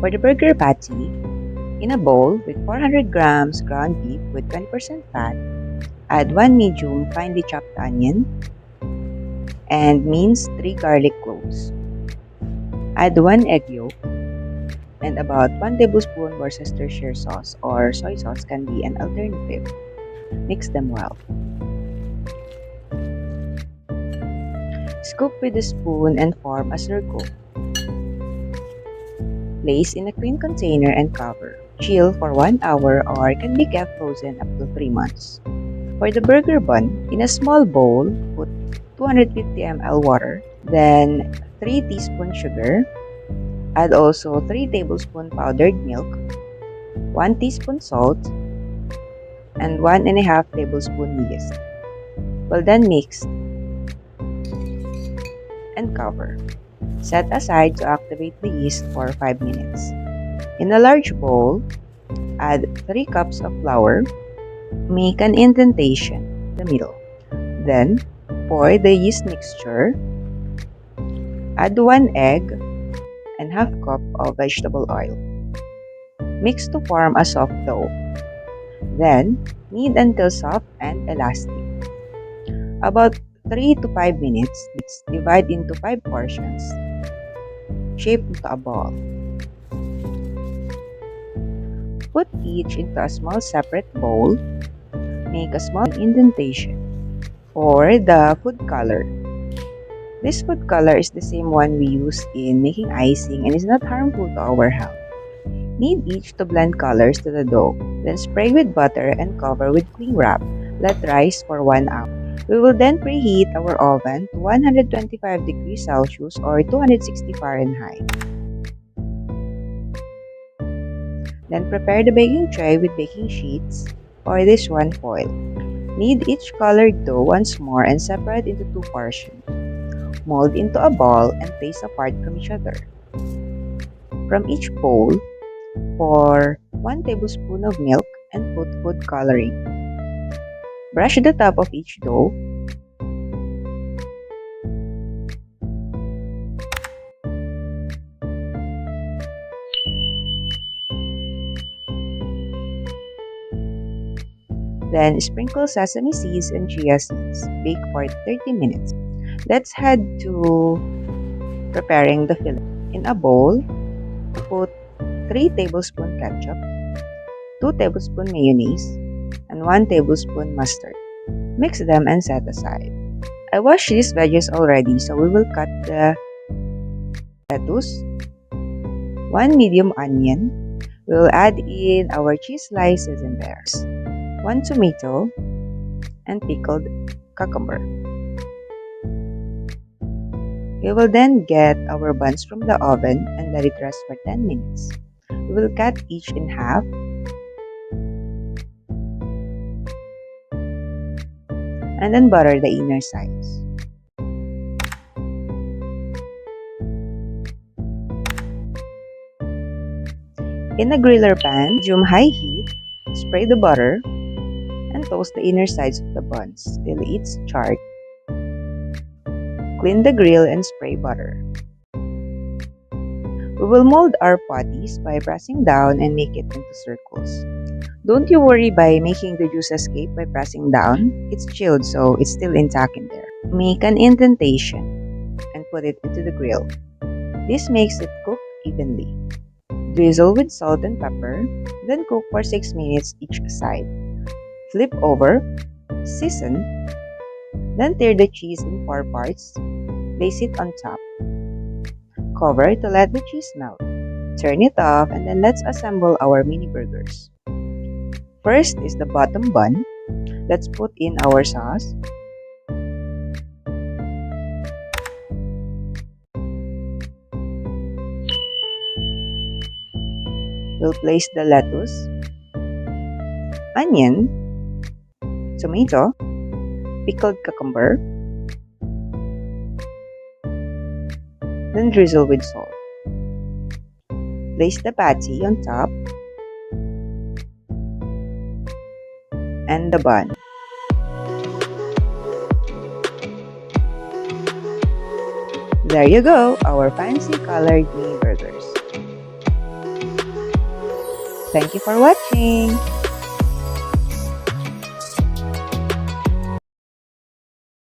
For the burger patty, in a bowl with 400 grams ground beef with 20% fat, add 1 medium finely chopped onion and mince 3 garlic cloves. Add 1 egg yolk and about 1 tablespoon Worcestershire sauce or soy sauce can be an alternative. Mix them well. Scoop with a spoon and form a circle. Place in a clean container and cover. Chill for 1 hour or can be kept frozen up to 3 months. For the burger bun, in a small bowl, put 250 ml water, then 3 teaspoons sugar. Add also 3 tablespoons powdered milk, 1 teaspoon salt, and 1.5 tablespoon yeast. Well then mix and cover. Set aside to activate the yeast for 5 minutes. In a large bowl, add 3 cups of flour. Make an indentation in the middle. Then, pour the yeast mixture. Add 1 egg and half cup of vegetable oil. Mix to form a soft dough. Then, knead until soft and elastic. About 3 to 5 minutes, divide into 5 portions. Shape into a ball. Put each into a small separate bowl. Make a small indentation. For the food color. This food color is the same one we use in making icing and is not harmful to our health. Knead each to blend colors to the dough. Then spray with butter and cover with cling wrap. Let rise for 1 hour. We will then preheat our oven to 125 degrees Celsius or 260 Fahrenheit. Then prepare the baking tray with baking sheets or this one foil. Knead each colored dough once more and separate into 2 portions. Mold into a ball and place apart from each other. From each bowl, pour 1 tablespoon of milk and put food coloring. Brush the top of each dough. Then sprinkle sesame seeds and chia seeds. Bake for 30 minutes. Let's head to preparing the filling. In a bowl, put 3 tablespoons ketchup, 2 tablespoons mayonnaise, and 1 tablespoon mustard. Mix them and set aside. I washed these veggies already, so we will cut the lettuce, 1 medium onion. We will add in our cheese slices in there, 1 tomato, and pickled cucumber. We will then get our buns from the oven and let it rest for 10 minutes. We will cut each in half. And then butter the inner sides. In a griller pan, medium high heat, spray the butter and toast the inner sides of the buns till it's charred. Clean the grill and spray butter. We will mold our patties by pressing down and make it into circles. Don't you worry by making the juice escape by pressing down. It's chilled so it's still intact in there. Make an indentation and put it into the grill. This makes it cook evenly. Drizzle with salt and pepper, then cook for 6 minutes each side. Flip over, season, then tear the cheese in 4 parts. Place it on top. Cover to let the cheese melt. Turn it off and then let's assemble our mini burgers. First is the bottom bun. Let's put in our sauce. We'll place the lettuce, onion, tomato, pickled cucumber, then drizzle with salt. Place the patty on top and the bun. There you go, our fancy colored mini burgers. Thank you for watching!